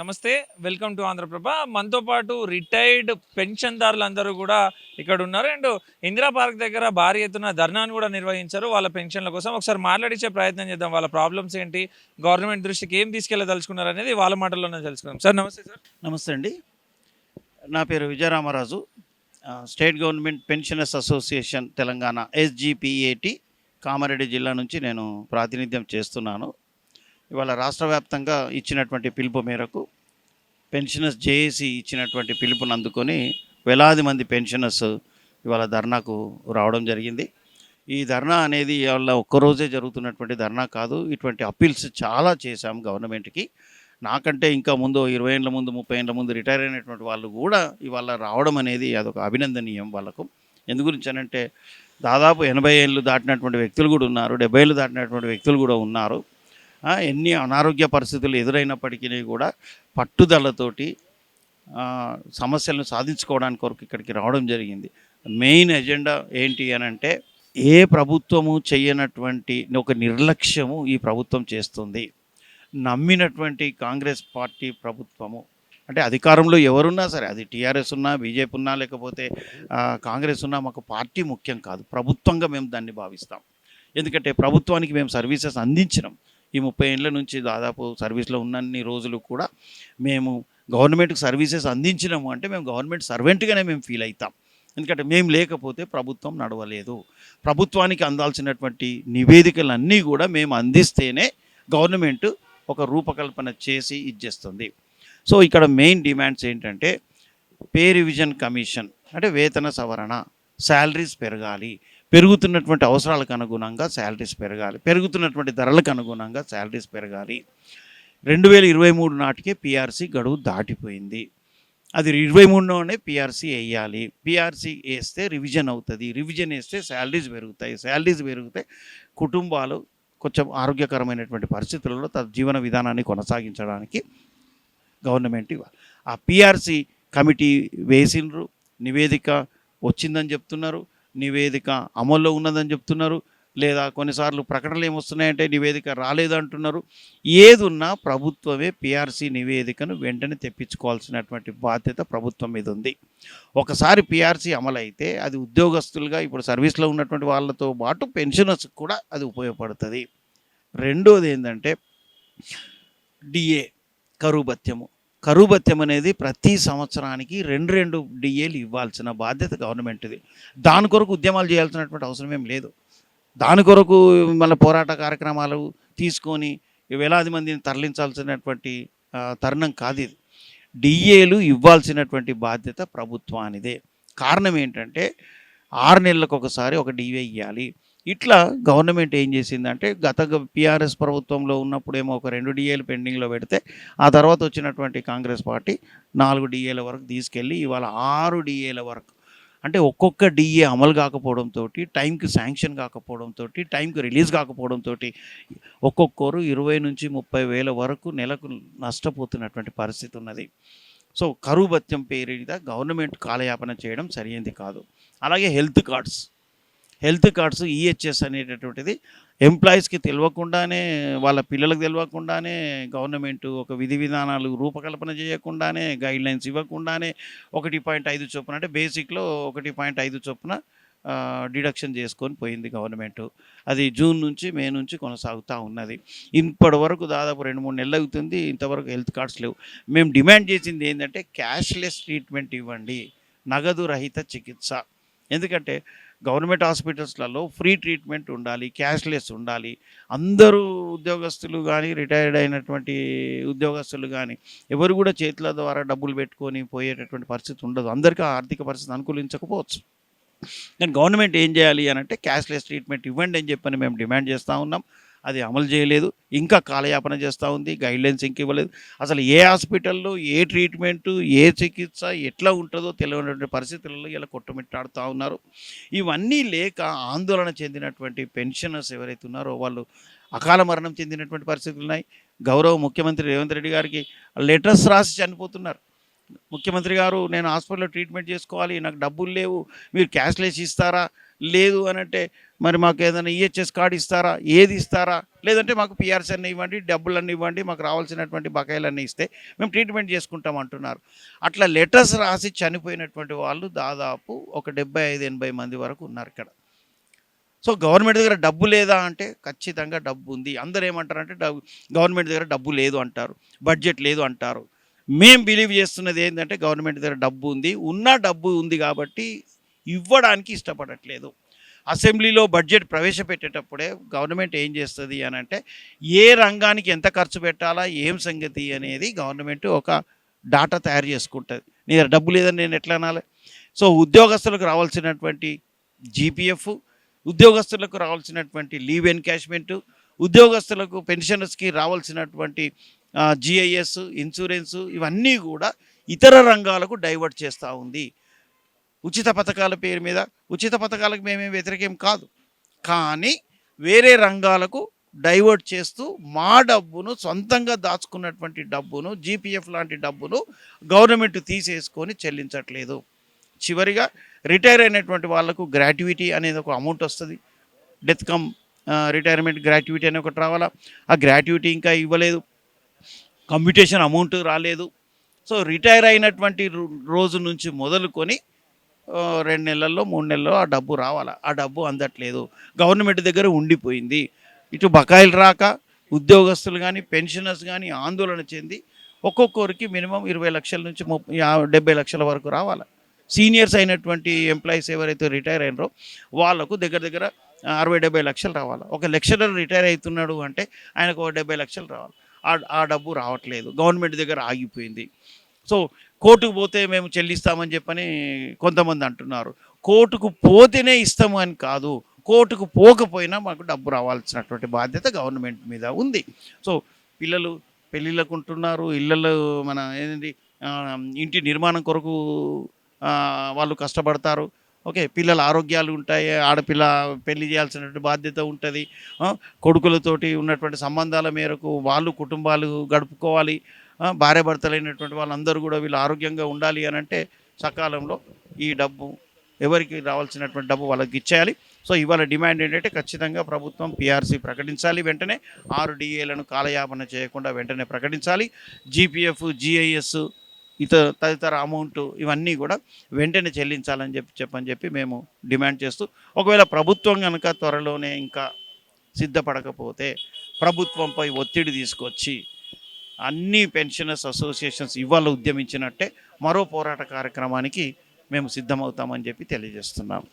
నమస్తే. Welcome to Andhraprabha. మనతో పాటు రిటైర్డ్ పెన్షన్‌దారులందరూ గూడా ఇక్కడున్నారు. అండ్ ఇందిరా పార్క్ దగ్గర భారీ ఎత్తున ధర్నాను గూడా నిర్వహించారు వాళ్ళ పెన్షన్‌ల కోసం. ఒకసారి మాట్లాడించే ప్రయత్నం చేద్దాం. వాళ్ళ ప్రాబ్లమ్స్ ఏంటి? గవర్నమెంట్ దృష్టికి ఏం తీసుకెళ్లదలుచుకున్నారనేది వాళ్ళ మాటల్లోనే తెలుసుకుందాం. సార్ నమస్తే సార్. నమస్తే అండి. నా పేరు Vijayaramaraju. State government pensioners association Telangana SGPAT Kamareddy జిల్లా నుంచి నేను ప్రాతినిధ్యం చేస్తున్నాను. ఇవాళ రాష్ట్ర వ్యాప్తంగా ఇచ్చినటువంటి పిలుపు మేరకు పెన్షనర్స్ జేఏసీ ఇచ్చినటువంటి పిలుపుని అందుకొని వేలాది మంది పెన్షనర్స్ ఇవాళ ధర్నాకు రావడం జరిగింది. ఈ ధర్నా అనేది ఇవాళ ఒక్కరోజే జరుగుతున్నటువంటి ధర్నా కాదు. ఇటువంటి అప్పీల్స్ చాలా చేశాం గవర్నమెంట్‌కి. నాకంటే ఇంకా ముందు 20 ఏళ్ల ముందు, 30 ఏళ్ల ముందు రిటైర్ అయినటువంటి వాళ్ళు కూడా ఇవాళ రావడం అనేది అదొక అభినందనీయం వాళ్ళకు. ఎందు గురించనంటే దాదాపు 80 ఏళ్ళు దాటినటువంటి వ్యక్తులు కూడా ఉన్నారు. 70 ఏళ్ళు దాటినటువంటి వ్యక్తులు కూడా ఉన్నారు. ఎన్ని అనారోగ్య పరిస్థితులు ఎదురైనప్పటికీ కూడా పట్టుదలతోటి సమస్యలను సాధించుకోవడానికి కొరకు ఇక్కడికి రావడం జరిగింది. మెయిన్ ఎజెండా ఏంటి అనంటే ఏ ప్రభుత్వము చేయనటువంటి ఒక నిర్లక్ష్యము ఈ ప్రభుత్వం చేస్తుంది. నమ్మినటువంటి కాంగ్రెస్ పార్టీ ప్రభుత్వము అంటే అధికారంలో ఎవరున్నా సరే, అది టీఆర్ఎస్ ఉన్నా, బీజేపీ ఉన్నా, లేకపోతే కాంగ్రెస్ ఉన్నా, మాకు పార్టీ ముఖ్యం కాదు, ప్రభుత్వంగా మేము దాన్ని భావిస్తాం. ఎందుకంటే ప్రభుత్వానికి మేము సర్వీసెస్ అందించినాం. ఈ 30 ఏళ్ళ నుంచి దాదాపు సర్వీస్లో ఉన్నన్ని రోజులు కూడా మేము గవర్నమెంట్కి సర్వీసెస్ అందించినాము అంటే మేము గవర్నమెంట్ సర్వెంట్గానే మేము ఫీల్ అవుతాం. ఎందుకంటే మేము లేకపోతే ప్రభుత్వం నడవలేదు. ప్రభుత్వానికి అందాల్సినటువంటి నివేదికలన్నీ కూడా మేము అందిస్తేనే గవర్నమెంట్ ఒక రూపకల్పన చేసి ఇచ్చేస్తుంది. సో ఇక్కడ మెయిన్ డిమాండ్స్ ఏంటంటే పే రివిజన్ కమిషన్ అంటే వేతన సవరణ, శాలరీస్ పెరగాలి, పెరుగుతున్నటువంటి అవసరాలకు అనుగుణంగా శాలరీస్ పెరగాలి, పెరుగుతున్నటువంటి ధరలకు అనుగుణంగా శాలరీస్ పెరగాలి. 2023 నాటికే పిఆర్సీ గడువు దాటిపోయింది. అది 23లోనే పిఆర్సీ వేయాలి. పిఆర్సీ వేస్తే రివిజన్ అవుతుంది, రివిజన్ వేస్తే శాలరీస్ పెరుగుతాయి, శాలరీస్ పెరిగితే కుటుంబాలు కొంచెం ఆరోగ్యకరమైనటువంటి పరిస్థితులలో తన జీవన విధానాన్ని కొనసాగించడానికి గవర్నమెంట్ ఇవ్వాలి. ఆ పిఆర్సీ కమిటీ వేసిండ్రు, నివేదిక వచ్చిందని చెప్తున్నారు, నివేదిక అమల్లో ఉన్నదని చెప్తున్నారు, లేదా కొన్నిసార్లు ప్రకటనలు ఏమొస్తున్నాయంటే నివేదిక రాలేదంటున్నారు. ఏదున్నా ప్రభుత్వమే పిఆర్సీ నివేదికను వెంటనే తెప్పించుకోవాల్సినటువంటి బాధ్యత ప్రభుత్వం మీద ఉంది. ఒకసారి పిఆర్సీ అమలైతే అది ఉద్యోగస్తులుగా ఇప్పుడు సర్వీస్లో ఉన్నటువంటి వాళ్ళతో పాటు పెన్షనర్స్కి కూడా అది ఉపయోగపడుతుంది. రెండోది ఏంటంటే డిఏ కరువు భత్యము. కరువు భత్యం అనేది ప్రతి సంవత్సరానికి 2 డిఏలు ఇవ్వాల్సిన బాధ్యత గవర్నమెంట్ది. దాని కొరకు ఉద్యమాలు చేయాల్సినటువంటి అవసరం ఏం లేదు. దాని కొరకు మళ్ళీ పోరాట కార్యక్రమాలు తీసుకొని వేలాది మందిని తరలించాల్సినటువంటి తరుణం కాదు ఇది. డిఏలు ఇవ్వాల్సినటువంటి బాధ్యత ప్రభుత్వానిదే. కారణం ఏంటంటే 6 నెలలకు ఒకసారి ఒక డిఏ ఇవ్వాలి. ఇట్లా గవర్నమెంట్ ఏం చేసిందంటే గత పిఆర్ఎస్ ప్రభుత్వంలో ఉన్నప్పుడేమో ఒక 2 డిఏలు పెండింగ్లో పెడితే ఆ తర్వాత వచ్చినటువంటి కాంగ్రెస్ పార్టీ 4 డిఏల వరకు తీసుకెళ్ళి ఇవాళ 6 డిఏల వరకు, అంటే ఒక్కొక్క డిఏ అమలు కాకపోవడంతో, టైంకి శాంక్షన్ కాకపోవడంతో, టైంకి రిలీజ్ కాకపోవడంతో ఒక్కొక్కరు 20 నుంచి 30 వేల వరకు నెలకు నష్టపోతున్నటువంటి పరిస్థితి ఉన్నది. సో కరువు భత్యం పేరిట గవర్నమెంట్ కాలయాపన చేయడం సరైనది కాదు. అలాగే హెల్త్ కార్డ్స్ ఈహెచ్ఎస్ అనేటటువంటిది ఎంప్లాయీస్కి తెలియకుండానే, వాళ్ళ పిల్లలకు తెలియకుండానే, గవర్నమెంట్ ఒక విధి విధానాలు రూపకల్పన చేయకుండానే, గైడ్లైన్స్ ఇవ్వకుండానే 1.5 చొప్పున అంటే బేసిక్లో 1.5 చొప్పున డిడక్షన్ చేసుకొని పోయింది గవర్నమెంట్. అది జూన్ నుంచి మే నుంచి కొనసాగుతూ ఉన్నది. ఇప్పటి వరకు దాదాపు 2-3 నెలలు అవుతుంది, ఇంతవరకు హెల్త్ కార్డ్స్ లేవు. మేము డిమాండ్ చేసింది ఏంటంటే క్యాష్లెస్ ట్రీట్మెంట్ ఇవ్వండి, నగదు రహిత చికిత్స. ఎందుకంటే గవర్నమెంట్ హాస్పిటల్స్లలో ఫ్రీ ట్రీట్మెంట్ ఉండాలి, క్యాష్లెస్ ఉండాలి. అందరూ ఉద్యోగస్తులు కానీ, రిటైర్డ్ అయినటువంటి ఉద్యోగస్తులు కానీ ఎవరు కూడా చేతుల ద్వారా డబ్బులు పెట్టుకొని పోయేటటువంటి పరిస్థితి ఉండదు. అందరికీ ఆర్థిక పరిస్థితి అనుకూలించకపోవచ్చు. కానీ గవర్నమెంట్ ఏం చేయాలి అని అంటే క్యాష్లెస్ ట్రీట్మెంట్ ఇవ్వండి అని చెప్పని మేము డిమాండ్ చేస్తూ ఉన్నాం. అది అమలు చేయలేదు, ఇంకా కాలయాపన చేస్తూ ఉంది, గైడ్లైన్స్ ఇంక ఇవ్వలేదు. అసలు ఏ హాస్పిటల్లో ఏ ట్రీట్మెంటు, ఏ చికిత్స ఎట్లా ఉంటుందో తెలియనటువంటి పరిస్థితులలో ఇలా కొట్టుమిట్టాడుతూ ఉన్నారు. ఇవన్నీ లేక ఆందోళన చెందినటువంటి పెన్షనర్స్ ఎవరైతే ఉన్నారో వాళ్ళు అకాల మరణం చెందినటువంటి పరిస్థితులు ఉన్నాయి. గౌరవ ముఖ్యమంత్రి రేవంత్ రెడ్డి గారికి లెటర్స్ రాసి చనిపోతున్నారు. ముఖ్యమంత్రి గారు, నేను హాస్పిటల్లో ట్రీట్మెంట్ చేసుకోవాలి, నాకు డబ్బులు లేవు, మీరు క్యాష్లెస్ ఇస్తారా? లేదు అని అంటే మరి మాకు ఏదైనా ఈహెచ్ఎస్ కార్డు ఇస్తారా, ఏది ఇస్తారా, లేదంటే మాకు పిఆర్సీ అన్నీ ఇవ్వండి, డబ్బులన్నీ ఇవ్వండి, మాకు రావాల్సినటువంటి బకాయిలన్నీ ఇస్తే మేము ట్రీట్మెంట్ చేసుకుంటాం అంటున్నారు. అట్లా లెటర్స్ రాసి చనిపోయినటువంటి వాళ్ళు దాదాపు ఒక 75-80 మంది వరకు ఉన్నారు ఇక్కడ. సో గవర్నమెంట్ దగ్గర డబ్బు లేదా అంటే ఖచ్చితంగా డబ్బు ఉంది. అందరూ ఏమంటారంటే గవర్నమెంట్ దగ్గర డబ్బు లేదు అంటారు, బడ్జెట్ లేదు అంటారు. మేము బిలీవ్ చేస్తున్నది ఏంటంటే గవర్నమెంట్ దగ్గర డబ్బు ఉంది, ఉన్న డబ్బు ఉంది కాబట్టి ఇవ్వడానికి ఇష్టపడట్లేదు. అసెంబ్లీలో బడ్జెట్ ప్రవేశపెట్టేటప్పుడే గవర్నమెంట్ ఏం చేస్తుంది అని అంటే ఏ రంగానికి ఎంత ఖర్చు పెట్టాలా, ఏం సంగతి అనేది గవర్నమెంట్ ఒక డాటా తయారు చేసుకుంటుంది. నీ దగ్గర డబ్బు లేదని నేను ఎట్లా అనాలి? సో ఉద్యోగస్తులకు రావాల్సినటువంటి జీపీఎఫ్, ఉద్యోగస్తులకు రావాల్సినటువంటి లీవ్ ఎన్కాష్మెంటు, ఉద్యోగస్తులకు పెన్షనర్స్కి రావాల్సినటువంటి జిఐఎస్, ఇన్సూరెన్సు, ఇవన్నీ కూడా ఇతర రంగాలకు డైవర్ట్ చేస్తూ ఉంది. ఉచిత పథకాల పేరు మీద, ఉచిత పథకాలకు మేమేం వ్యతిరేకం కాదు, కానీ వేరే రంగాలకు డైవర్ట్ చేస్తూ మా డబ్బును, సొంతంగా దాచుకున్నటువంటి డబ్బును, జీపీఎఫ్ లాంటి డబ్బును గవర్నమెంట్ తీసేసుకొని చెల్లించట్లేదు. చివరిగా రిటైర్ అయినటువంటి వాళ్ళకు గ్రాట్యుటీ అనేది ఒక అమౌంట్ వస్తుంది, డెత్ కమ్ రిటైర్మెంట్ గ్రాట్యుటీ అనే ఒకటి రావాలా. ఆ గ్రాట్యుటీ ఇంకా ఇవ్వలేదు, కంప్యూటేషన్ అమౌంట్ రాలేదు. సో రిటైర్ అయినటువంటి రోజు నుంచి మొదలుకొని 2 నెలల్లో 3 నెలల్లో ఆ డబ్బు రావాలా. ఆ డబ్బు అందట్లేదు, గవర్నమెంట్ దగ్గర ఉండిపోయింది. ఇటు బకాయిలు రాక ఉద్యోగస్తులు కానీ పెన్షనర్స్ కానీ ఆందోళన చెంది ఒక్కొక్కరికి మినిమం 20 లక్షల నుంచి 70 లక్షల వరకు రావాలి. సీనియర్స్ అయినటువంటి ఎంప్లాయీస్ ఎవరైతే రిటైర్ అయినారో వాళ్ళకు దగ్గర దగ్గర 60-70 లక్షలు రావాలి. ఒక లెక్చరర్ రిటైర్ అవుతున్నాడు అంటే ఆయనకు 70 లక్షలు రావాలి. ఆ డబ్బు రావట్లేదు, గవర్నమెంట్ దగ్గర ఆగిపోయింది. సో కోర్టుకు పోతే మేము చెల్లిస్తామని చెప్పని కొంతమంది అంటున్నారు. కోర్టుకు పోతేనే ఇస్తాము అని కాదు, కోర్టుకు పోకపోయినా మాకు డబ్బు రావాల్సినటువంటి బాధ్యత గవర్నమెంట్ మీద ఉంది. సో పిల్లలు పెళ్ళిళ్ళకు ఉంటున్నారు, ఇళ్ళల్లో మన ఏంటి ఇంటి నిర్మాణం కొరకు వాళ్ళు కష్టపడతారు. ఓకే, పిల్లల ఆరోగ్యాలు ఉంటాయి, ఆడపిల్ల పెళ్లి చేయాల్సినటువంటి బాధ్యత ఉంటుంది, కొడుకులతోటి ఉన్నటువంటి సంబంధాల మేరకు వాళ్ళు కుటుంబాలు గడుపుకోవాలి, భార్యాభర్తలైనటువంటి వాళ్ళందరూ కూడా వీళ్ళు ఆరోగ్యంగా ఉండాలి అని అంటే సకాలంలో ఈ డబ్బు ఎవరికి రావాల్సినటువంటి డబ్బు వాళ్ళకి ఇచ్చేయాలి. సో ఇవాళ డిమాండ్ ఏంటంటే ఖచ్చితంగా ప్రభుత్వం పిఆర్సీ ప్రకటించాలి, వెంటనే 6 డిఏలను కాలయాపన చేయకుండా వెంటనే ప్రకటించాలి. జీపీఎఫ్, జిఐఎస్, తదితర అమౌంట్ ఇవన్నీ కూడా వెంటనే చెల్లించాలని చెప్పి మేము డిమాండ్ చేస్తూ, ఒకవేళ ప్రభుత్వం కనుక త్వరలోనే ఇంకా సిద్ధపడకపోతే ప్రభుత్వంపై ఒత్తిడి తీసుకొచ్చి అన్ని పెన్షనర్స్ అసోసియేషన్స్ ఇవాళ ఉద్యమించినట్టే మరో పోరాట కార్యక్రమానికి మేము సిద్ధమవుతామని చెప్పి తెలియజేస్తున్నాం.